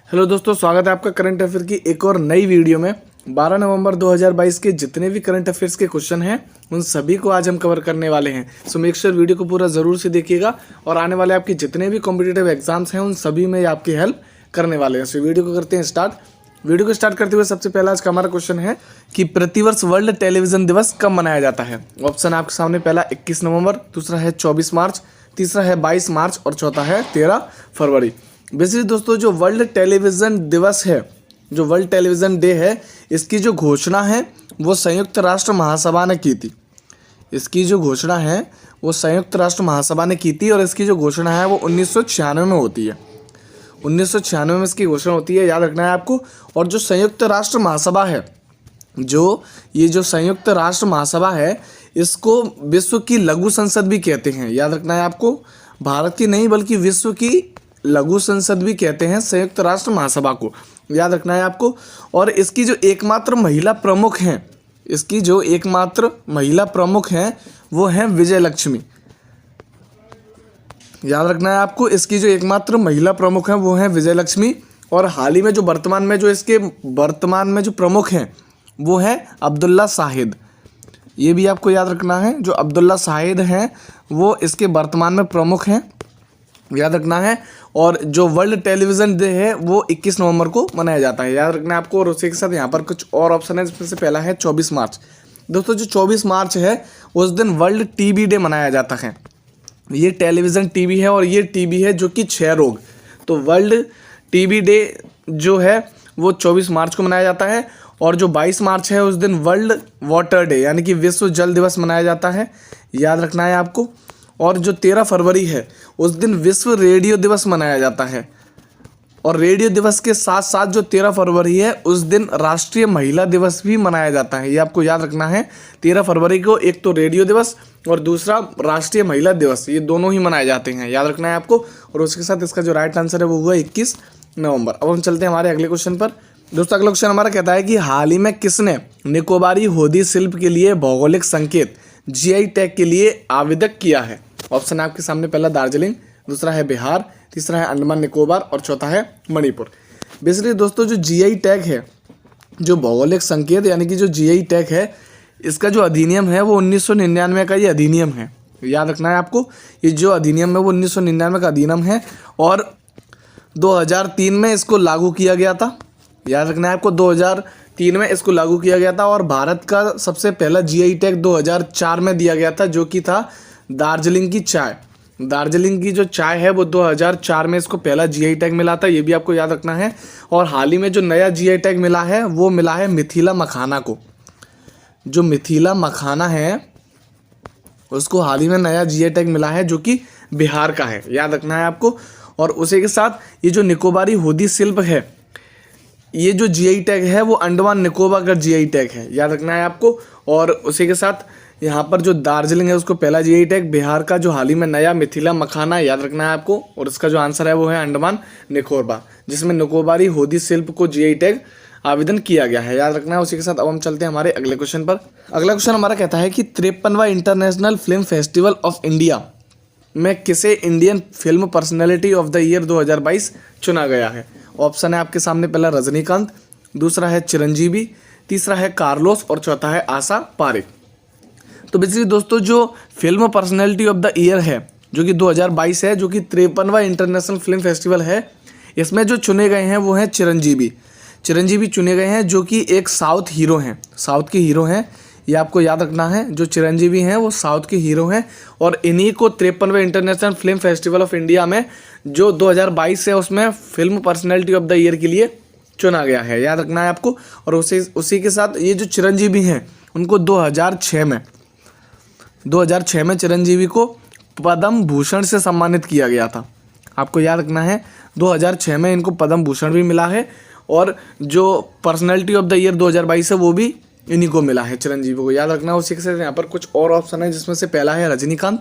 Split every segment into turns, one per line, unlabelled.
Hello दोस्तों, स्वागत है आपका करंट अफेयर की एक और नई वीडियो में। 12 नवंबर 2022 के जितने भी करंट अफेयर्स के क्वेश्चन हैं उन सभी को आज हम कवर करने वाले हैं। सो मेक श्योर वीडियो को पूरा ज़रूर से देखिएगा और आने वाले आपके जितने भी कॉम्पिटिटिव एग्जाम्स हैं उन सभी में आपकी हेल्प करने वाले हैं। सो वीडियो को करते हैं स्टार्ट। वीडियो को स्टार्ट करते हुए सबसे पहला आज का हमारा क्वेश्चन है कि प्रतिवर्ष वर्ल्ड टेलीविजन दिवस कब मनाया जाता है। ऑप्शन आपके सामने, पहला 21 नवंबर, दूसरा है 24 मार्च, तीसरा है 22 मार्च और चौथा है 13 फरवरी। बेसिकली दोस्तों, जो वर्ल्ड टेलीविज़न दिवस है, जो वर्ल्ड टेलीविज़न डे है, इसकी जो घोषणा है वो संयुक्त राष्ट्र महासभा ने की थी। इसकी जो घोषणा है वो संयुक्त राष्ट्र महासभा ने की थी और इसकी जो घोषणा है वो 1996 में होती है। 1996 में इसकी घोषणा होती है, याद रखना है आपको। और जो संयुक्त राष्ट्र महासभा है, जो संयुक्त राष्ट्र महासभा है, इसको विश्व की लघु संसद भी कहते हैं। याद रखना है आपको, भारत की नहीं बल्कि विश्व की लघु संसद भी कहते हैं संयुक्त राष्ट्र महासभा को। याद रखना है आपको। और इसकी जो एकमात्र महिला प्रमुख हैं, इसकी जो एकमात्र महिला प्रमुख हैं वो हैं विजय लक्ष्मी। याद रखना है आपको, इसकी जो एकमात्र महिला प्रमुख हैं वो हैं विजय लक्ष्मी। और हाल ही में जो वर्तमान में जो प्रमुख हैं वो हैं अब्दुल्ला शाहिद। ये भी आपको याद रखना है, जो अब्दुल्ला शाहिद हैं वो इसके वर्तमान में प्रमुख हैं, याद रखना है। और जो वर्ल्ड टेलीविज़न डे है वो 21 नवंबर को मनाया जाता है, याद रखना है आपको। और उसी के साथ यहाँ पर कुछ और ऑप्शन है, जिसमें से पहला है 24 मार्च। दोस्तों, जो 24 मार्च है उस दिन वर्ल्ड टीबी डे मनाया जाता है। ये टेलीविज़न टीबी है और ये टीबी है जो कि क्षय रोग। तो वर्ल्ड टीबी डे जो है वो 24 मार्च को मनाया जाता है। और जो 22 मार्च है उस दिन वर्ल्ड वाटर डे यानी कि विश्व जल दिवस मनाया जाता है, याद रखना है आपको। और जो 13 फरवरी है उस दिन विश्व रेडियो दिवस मनाया जाता है। और रेडियो दिवस के साथ साथ जो 13 फरवरी है उस दिन राष्ट्रीय महिला दिवस भी मनाया जाता है। ये आपको याद रखना है। 13 फरवरी को एक तो रेडियो दिवस और दूसरा राष्ट्रीय महिला दिवस, ये दोनों ही मनाए जाते हैं, याद रखना है आपको। और उसके साथ इसका जो राइट आंसर है वो हुआ 21 नवंबर। अब हम चलते हैं हमारे अगले क्वेश्चन पर। दोस्तों, अगला क्वेश्चन हमारा कहता है कि हाल ही में किसने निकोबारी होदी शिल्प के लिए भौगोलिक संकेत जीआई टैग के लिए आवेदन किया है। ऑप्शन आपके सामने, पहला दार्जिलिंग, दूसरा है बिहार, तीसरा है अंडमान निकोबार और चौथा है मणिपुर। बेसिकली दोस्तों, जो जीआई टैग है, जो भौगोलिक संकेत यानी कि जो जीआई टैग है, इसका जो अधिनियम है वो 1999 का ये अधिनियम है, याद रखना है आपको। ये जो अधिनियम है वो 1999 का अधिनियम है और 2003 में इसको लागू किया गया था, याद रखना है आपको। 2003 में इसको लागू किया गया था और भारत का सबसे पहला जीआई टैग 2004 में दिया गया था, जो कि था दार्जिलिंग की चाय। दार्जिलिंग की जो चाय है वो 2004 में इसको पहला जीआई टैग मिला था, ये भी आपको याद रखना है। और हाल ही में जो नया जीआई टैग मिला है वो मिला है मिथिला मखाना को। जो मिथिला मखाना है उसको हाल ही में नया जीआई टैग मिला है, जो कि बिहार का है, याद रखना है आपको। और उसी के साथ ये जो निकोबारी होदी शिल्प है, ये जो जीआई टैग है वो अंडमान निकोबार का जीआई टैग है, याद रखना है आपको। और उसी के साथ यहाँ पर जो दार्जिलिंग है उसको पहला जीआई टैग, बिहार का जो हाल ही में नया मिथिला मखाना, याद रखना है आपको। और इसका जो आंसर है वो है अंडमान निकोबार, जिसमें निकोबारी होदी शिल्प को जीआई टैग आवेदन किया गया है, याद रखना है। उसी के साथ अब हम चलते हैं हमारे अगले क्वेश्चन पर। अगला क्वेश्चन हमारा कहता है कि 53वां international film festival of India में किसे Indian film personality of the year 2022 चुना गया है। ऑप्शन है आपके सामने, पहला रजनीकांत, दूसरा है चिरंजीवी, तीसरा है कार्लोस और चौथा है आशा पारेख। तो बेसिकली दोस्तों, जो film personality of the year है जो कि 2022 है, जो कि 53वां इंटरनेशनल फिल्म फेस्टिवल है, इसमें जो चुने गए हैं वो हैं चिरंजीवी चुने गए हैं, जो कि एक साउथ हीरो हैं, साउथ के हीरो हैं, ये आपको याद रखना है। जो चिरंजीवी हैं वो साउथ के हीरो हैं और इन्हीं को 53वें international film festival of India में जो 2022 है उसमें film personality of the year के लिए चुना गया है, याद रखना है आपको। और उसी के साथ ये जो चिरंजीवी हैं उनको 2006 में चिरंजीवी को पद्म भूषण से सम्मानित किया गया था, आपको याद रखना है। 2006 में इनको पद्म भूषण भी मिला है और जो पर्सनैलिटी ऑफ द ईयर 2022 है वो भी इन्हीं को मिला है, चिरंजीवी को, याद रखना है। उसी के साथ यहाँ पर कुछ और ऑप्शन है, जिसमें से पहला है रजनीकांत।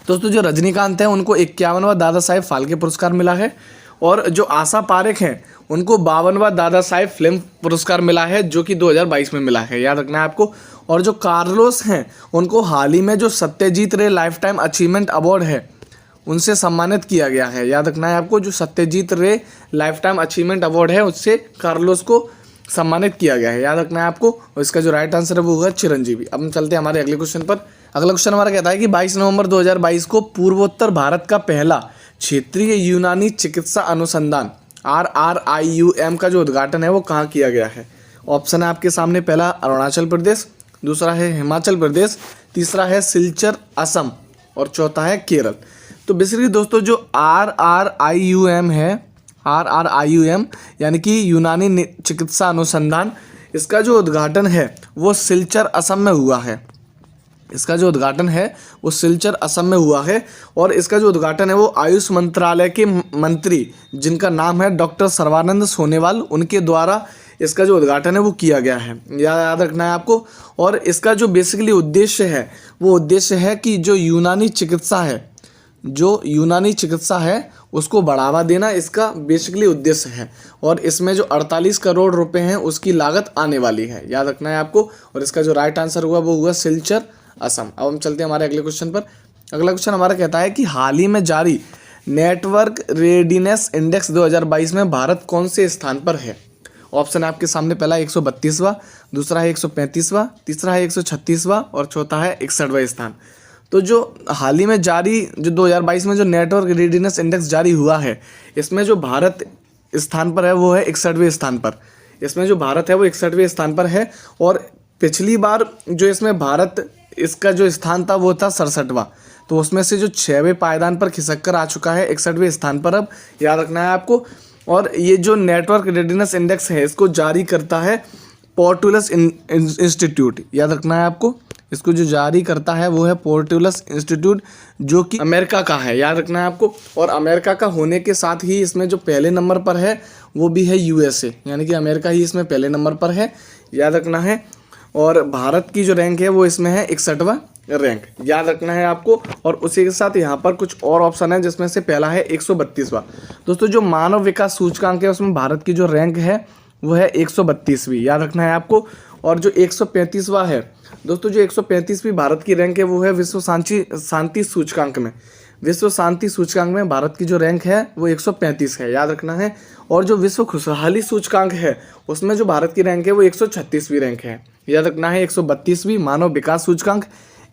दोस्तों, जो रजनीकांत है उनको 51वां दादा साहेब फाल्के पुरस्कार मिला है और जो आशा पारेख हैं उनको 52वां दादा साहेब फिल्म पुरस्कार मिला है, जो कि 2022 में मिला है, याद रखना है आपको। और जो कार्लोस हैं उनको हाल ही में जो सत्यजीत रे लाइफ टाइम अचीवमेंट अवार्ड है उनसे सम्मानित किया गया है। याद रखना है आपको, जो सत्यजीत रे लाइफ टाइम अचीवमेंट अवार्ड है उससे कार्लोस को सम्मानित किया गया है। याद रखना है आपको। और इसका जो राइट आंसर है वो होगा चिरंजीवी। अब हम चलते हैं हमारे अगले क्वेश्चन पर। अगला क्वेश्चन हमारा कहता है कि 22 नवंबर 2022 को पूर्वोत्तर भारत का पहला क्षेत्रीय यूनानी चिकित्सा अनुसंधान RRIUM का जो उद्घाटन है वो कहाँ किया गया है। ऑप्शन है आपके सामने, पहला अरुणाचल प्रदेश, दूसरा है हिमाचल प्रदेश, तीसरा है सिलचर असम और चौथा है केरल। तो बेसिकली दोस्तों जो RRIUM है, RRIUM यानी कि यूनानी चिकित्सा अनुसंधान, इसका जो उद्घाटन है वो सिलचर असम में हुआ है। इसका जो उद्घाटन है वो सिलचर असम में हुआ है। और इसका जो उद्घाटन है वो आयुष मंत्रालय के मंत्री जिनका नाम है डॉक्टर सर्बानंद सोनोवाल, उनके द्वारा इसका जो उद्घाटन है वो किया गया है। याद रखना है आपको। और इसका जो बेसिकली उद्देश्य है वो उद्देश्य है कि जो यूनानी चिकित्सा है उसको बढ़ावा देना, इसका बेसिकली उद्देश्य है। और इसमें जो 48 करोड़ रुपए हैं उसकी लागत आने वाली है। याद रखना है आपको। और इसका जो राइट आंसर हुआ वो हुआ सिलचर असम। अब हम चलते हैं हमारे अगले क्वेश्चन पर। अगला क्वेश्चन हमारा कहता है कि हाल ही में जारी नेटवर्क रेडीनेस इंडेक्स 2022 में भारत कौन से स्थान पर है। ऑप्शन है आपके सामने, पहला 132वां, दूसरा है 135वां, तीसरा है 136वां और चौथा है 61वां स्थान। तो जो हाल ही में जारी जो 2022 में जो नेटवर्क रेडीनेस इंडेक्स जारी हुआ है, इसमें जो भारत स्थान पर है वो है 61वें स्थान पर। इसमें जो भारत है वो 61वें स्थान पर है। और पिछली बार जो इसमें भारत इसका जो स्थान था वो था 67वां। तो उसमें से जो 6वें पायदान पर खिसक कर आ चुका है 61वें स्थान पर। अब याद रखना है आपको। और ये जो नेटवर्क रेडीनेस इंडेक्स है इसको जारी करता है पोर्टुलस इंस्टीट्यूट। याद रखना है आपको। इसको जो जारी करता है वो है पोर्टुलस इंस्टीट्यूट, जो कि अमेरिका का है। याद रखना है आपको। और अमेरिका का होने के साथ ही इसमें जो पहले नंबर पर है वो भी है USA, यानी कि अमेरिका ही इसमें पहले नंबर पर है। याद रखना है। और भारत की जो रैंक है वो इसमें है 61वां रैंक। याद रखना है आपको। और उसी के साथ यहाँ पर कुछ और ऑप्शन है जिसमें से पहला है 132वां। दोस्तों जो मानव विकास सूचकांक है उसमें भारत की जो रैंक है वो है 132वीं। याद रखना है आपको। और जो 135वां है दोस्तों, जो 135वीं भारत की रैंक है वो है विश्व शांति सूचकांक में। विश्व शांति सूचकांक में भारत की जो रैंक है वो 135 है। याद रखना है। और जो विश्व खुशहाली सूचकांक है उसमें जो भारत की रैंक है वो 136वीं रैंक है। याद रखना है। 132वीं मानव विकास सूचकांक,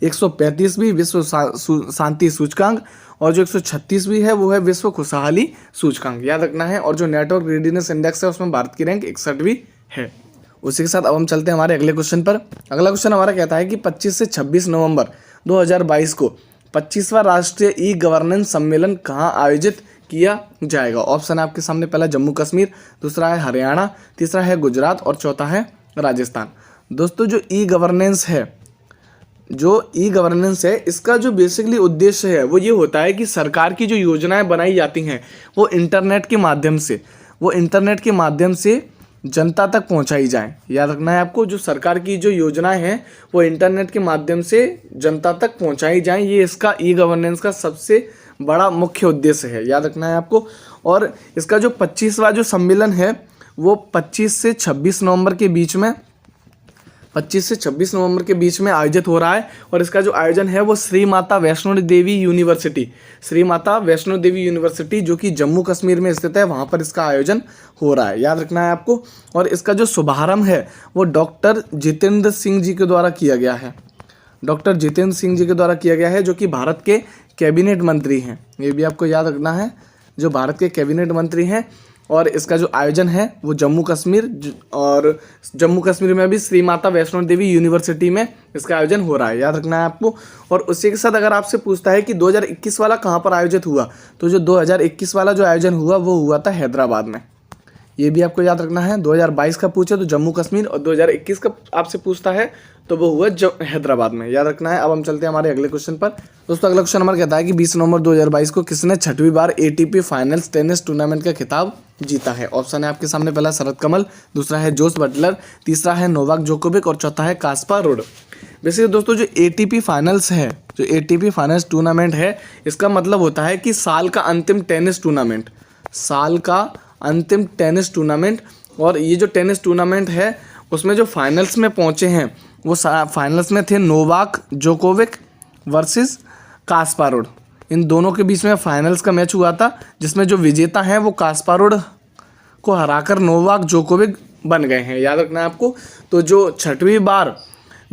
135वीं विश्व शांति सूचकांक और जो 136वीं है वो है विश्व खुशहाली सूचकांक। याद रखना है। और जो नेटवर्क रेडीनेस इंडेक्स है उसमें भारत की रैंक 61वीं है। उसी के साथ अब हम चलते हैं हमारे अगले क्वेश्चन पर। अगला क्वेश्चन हमारा कहता है कि 25 से 26 नवंबर 2022 को 25वां राष्ट्रीय ई गवर्नेंस सम्मेलन कहाँ आयोजित किया जाएगा। ऑप्शन है आपके सामने, पहला जम्मू कश्मीर, दूसरा है हरियाणा, तीसरा है गुजरात और चौथा है राजस्थान। दोस्तों जो ई गवर्नेंस है इसका जो बेसिकली उद्देश्य है वो ये होता है कि सरकार की जो योजनाएं बनाई जाती हैं वो इंटरनेट के माध्यम से जनता तक पहुंचाई जाए। याद रखना है आपको। जो सरकार की जो योजनाएं हैं वो इंटरनेट के माध्यम से जनता तक पहुंचाई जाए, ये इसका ई गवर्नेंस का सबसे बड़ा मुख्य उद्देश्य है। याद रखना है आपको। और इसका जो 25वां जो सम्मेलन है वो 25 से 26 नवंबर के बीच में आयोजित हो रहा है। और इसका जो आयोजन है वो श्री माता वैष्णो देवी यूनिवर्सिटी जो कि जम्मू कश्मीर में स्थित है, वहाँ पर इसका आयोजन हो रहा है। याद रखना है आपको। और इसका जो शुभारंभ है वो डॉक्टर जितेंद्र सिंह जी के द्वारा किया गया है, जो कि भारत के कैबिनेट मंत्री हैं। ये भी आपको याद रखना है, जो भारत के कैबिनेट मंत्री हैं। और इसका जो आयोजन है वो जम्मू कश्मीर में भी श्री माता वैष्णो देवी यूनिवर्सिटी में इसका आयोजन हो रहा है। याद रखना है आपको। और उसी के साथ अगर आपसे पूछता है कि 2021 वाला कहाँ पर आयोजित हुआ, तो जो 2021 वाला जो आयोजन हुआ वो हुआ था हैदराबाद में। ये भी आपको याद रखना है। 2022 का पूछे तो जम्मू कश्मीर, और 2021 का आपसे पूछता है तो वो हुआ हैदराबाद में। याद रखना है। अब हम चलते हैं हमारे अगले क्वेश्चन पर। दोस्तों अगला क्वेश्चन हमारा कहता है कि 20 नवंबर 2022 को किसने 6वीं बार ATP फाइनल्स टेनिस टूर्नामेंट का खिताब जीता है। ऑप्शन है आपके सामने, पहला शरद कमल, दूसरा है जोस बटलर, तीसरा है नोवाक जोकोविक और चौथा है कास्पारोव। वैसे दोस्तों जो ATP फाइनल्स टूर्नामेंट है इसका मतलब होता है कि साल का अंतिम टेनिस टूर्नामेंट। और ये जो टेनिस टूर्नामेंट है उसमें जो फाइनल्स में पहुंचे हैं वो फाइनल्स में थे नोवाक जोकोविक वर्सेस कास्पारोव। इन दोनों के बीच में फाइनल्स का मैच हुआ था, जिसमें जो विजेता हैं वो कास्पारोव को हराकर नोवाक जोकोविक बन गए हैं, याद रखना है आपको। तो जो छठवीं बार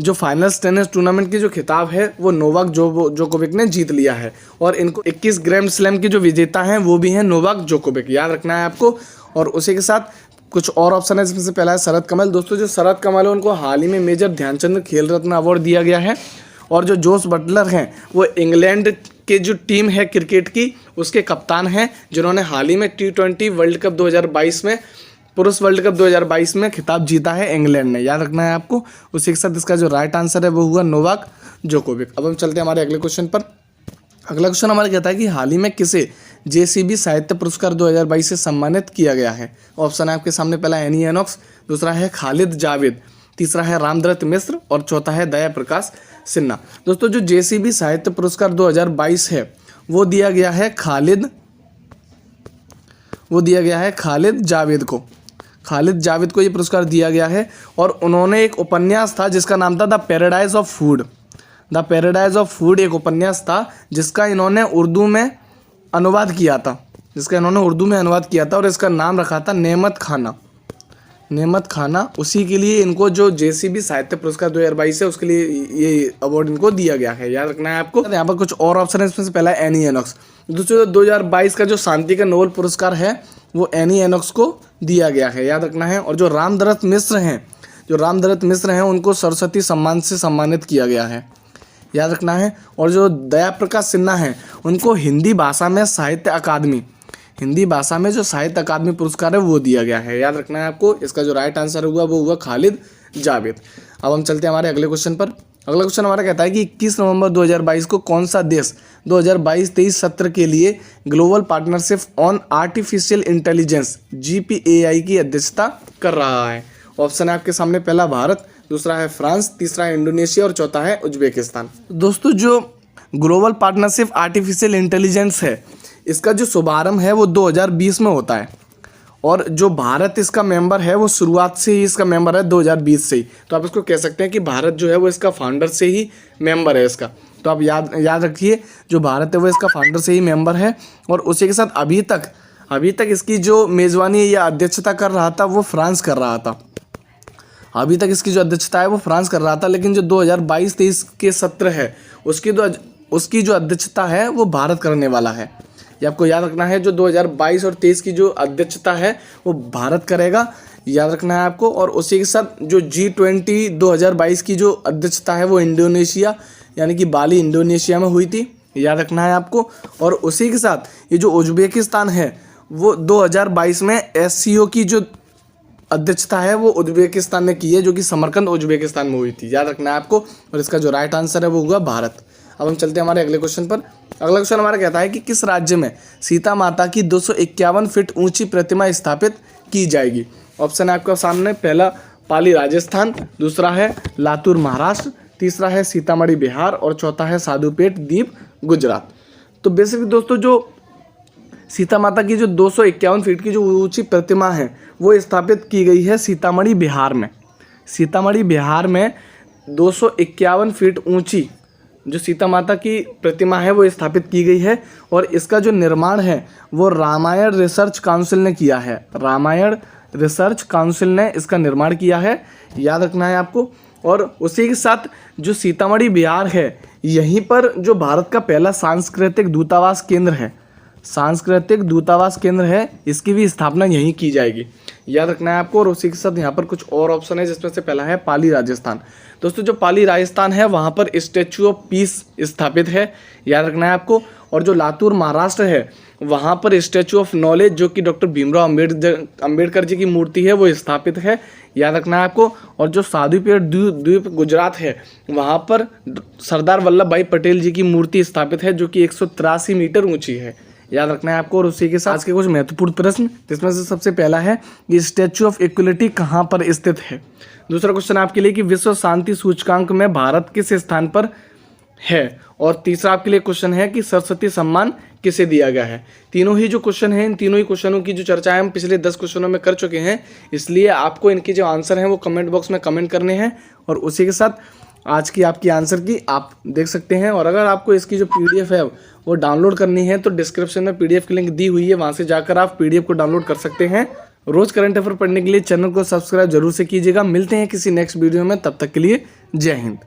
जो फाइनल्स टेनिस टूर्नामेंट की जो खिताब है वो नोवाक जोकोविक ने जीत लिया है, और इनको 21 ग्रैंड स्लैम के जो विजेता हैं वो भी हैं नोवाक जोकोविक, याद रखना है आपको। और उसी के साथ कुछ और ऑप्शन है, जिसमें से पहला है शरद कमल। दोस्तों जो शरद कमल है उनको हाल ही में मेजर ध्यानचंद खेल रत्न अवार्ड दिया गया है। और जो जोस बटलर हैं वो इंग्लैंड के जो टीम है क्रिकेट की उसके कप्तान हैं, जिन्होंने हाल ही में T20 वर्ल्ड कप 2022 में पुरुष वर्ल्ड कप 2022 में खिताब जीता है इंग्लैंड ने, याद रखना है आपको। उसी के साथ इसका जो राइट आंसर है वो हुआ नोवाक जोकोविक। अब हम चलते हैं हमारे अगले क्वेश्चन पर। अगला क्वेश्चन हमारा कहता है कि हाल ही में किसे JCB साहित्य पुरस्कार 2022 से सम्मानित किया गया है। ऑप्शन है आपके सामने, पहला एनी एनॉक्स, दूसरा है खालिद जावेद, तीसरा है रामदत्त मिश्र और चौथा है दया प्रकाश सिन्हा। दोस्तों जो JCB साहित्य पुरस्कार 2022 है वो दिया गया है खालिद जावेद को। खालिद जावेद को ये पुरस्कार दिया गया है, और उन्होंने एक उपन्यास था जिसका नाम था the paradise of food. The paradise of food एक उपन्यास था जिसका इन्होंने उर्दू में अनुवाद किया था, और इसका नाम रखा था नेमत खाना। उसी के लिए इनको जो JCB साहित्य पुरस्कार 2022 है उसके लिए ये अवार्ड इनको दिया गया है, याद रखना है आपको। यहाँ पर कुछ और ऑप्शन है, इसमें से पहला है एनी एनॉक्स। दूसरा 2022 का जो शांति का नोबेल पुरस्कार है वो एनी एनॉक्स को दिया गया है, याद रखना है। और जो रामदत्त मिश्र हैं उनको सरस्वती सम्मान से सम्मानित किया गया है, याद रखना है। और जो दया प्रकाश सिन्हा हैं उनको हिंदी भाषा में जो साहित्य अकादमी पुरस्कार है वो दिया गया है, याद रखना है आपको। इसका जो राइट आंसर हुआ वो हुआ खालिद जावेद। अब हम चलते हैं हमारे अगले क्वेश्चन पर। अगला क्वेश्चन हमारा कहता है कि 21 नवंबर 2022 को कौन सा देश 2022-23 सत्र के लिए global partnership on artificial intelligence GPAI की अध्यक्षता कर रहा है। ऑप्शन है आपके सामने, पहला भारत, दूसरा है फ्रांस, तीसरा है इंडोनेशिया और चौथा है उज्बेकिस्तान। दोस्तों जो ग्लोबल पार्टनरशिप आर्टिफिशियल इंटेलिजेंस है इसका जो शुभारंभ है वो 2020 में होता है, और जो भारत इसका मेंबर है वो शुरुआत से ही इसका मेंबर है 2020 से ही। तो आप इसको कह सकते हैं कि भारत जो है वो इसका फाउंडर से ही मेंबर है इसका। तो आप याद रखिए, जो भारत है वो इसका फाउंडर से ही मेंबर है। और उसी के साथ अभी तक इसकी जो मेज़बानी या अध्यक्षता कर रहा था वो फ्रांस कर रहा था। अभी तक इसकी जो अध्यक्षता है वो फ्रांस कर रहा था, लेकिन जो 2022-23 के सत्र है उसकी जो अध्यक्षता है वो भारत करने वाला है। ये आपको याद रखना है, जो 2022 और 23 की जो अध्यक्षता है वो भारत करेगा, याद रखना है आपको। और उसी के साथ जो G20 2022 की जो अध्यक्षता है वो इंडोनेशिया यानी कि बाली इंडोनेशिया में हुई थी, याद रखना है आपको। और उसी के साथ ये जो उज्बेकिस्तान है वो 2022 में SCO की जो अध्यक्षता है वो उज्बेकिस्तान ने की है, जो कि समरकंद उज्बेकिस्तान में हुई थी, याद रखना है आपको। और इसका जो राइट आंसर है वो होगा भारत। अब हम चलते हैं हमारे अगले क्वेश्चन पर। अगला क्वेश्चन हमारा कहता है कि किस राज्य में सीता माता की 251 फीट ऊंची प्रतिमा स्थापित की जाएगी। ऑप्शन है आपके सामने, पहला पाली राजस्थान, दूसरा है लातूर महाराष्ट्र, तीसरा है सीतामढ़ी बिहार और चौथा है साधुपेट द्वीप गुजरात। तो बेसिकली दोस्तों जो सीता माता की जो 251 फीट की जो ऊंची प्रतिमा है वो स्थापित की गई है सीतामढ़ी बिहार में। 251 फीट ऊंची जो सीता माता की प्रतिमा है वो स्थापित की गई है, और इसका जो निर्माण है वो रामायण रिसर्च काउंसिल ने किया है। रामायण रिसर्च काउंसिल ने इसका निर्माण किया है, याद रखना है आपको। और उसी के साथ जो सीतामढ़ी बिहार है यहीं पर जो भारत का पहला सांस्कृतिक दूतावास केंद्र है, इसकी भी स्थापना यहीं की जाएगी, याद रखना है आपको। और उसी के साथ यहाँ पर कुछ और ऑप्शन है, जिसमें से पहला है पाली राजस्थान। दोस्तों जो पाली राजस्थान है वहाँ पर स्टैचू ऑफ पीस स्थापित है, याद रखना है आपको। और जो लातूर महाराष्ट्र है वहाँ पर स्टैचू ऑफ नॉलेज जो कि डॉक्टर भीमराव अंबेडकर जी की मूर्ति है वो स्थापित है, याद रखना है आपको। और जो साधुपेट द्वीप गुजरात है वहाँ पर सरदार वल्लभ भाई पटेल जी की मूर्ति स्थापित है, जो कि 183 मीटर ऊँची है, याद रखना है आपको। और उसी के साथ के कुछ महत्वपूर्ण प्रश्न, जिसमें से सबसे पहला है कि स्टैचू ऑफ इक्वलिटी कहाँ पर स्थित है। दूसरा क्वेश्चन आपके लिए कि विश्व शांति सूचकांक में भारत किस स्थान पर है। और तीसरा आपके लिए क्वेश्चन है कि सरस्वती सम्मान किसे दिया गया है। तीनों ही जो क्वेश्चन हैं, इन तीनों ही क्वेश्चनों की जो चर्चा है हम पिछले 10 क्वेश्चनों में कर चुके हैं, इसलिए आपको इनके जो आंसर हैं वो कमेंट बॉक्स में कमेंट करने हैं। और उसी के साथ आज की आपकी आंसर की आप देख सकते हैं। और अगर आपको इसकी जो PDF है वो डाउनलोड करनी है तो डिस्क्रिप्शन में PDF की लिंक दी हुई है, वहाँ से जाकर आप PDF को डाउनलोड कर सकते हैं। रोज़ करंट अफेयर पढ़ने के लिए चैनल को सब्सक्राइब जरूर से कीजिएगा। मिलते हैं किसी नेक्स्ट वीडियो में, तब तक के लिए जय हिंद।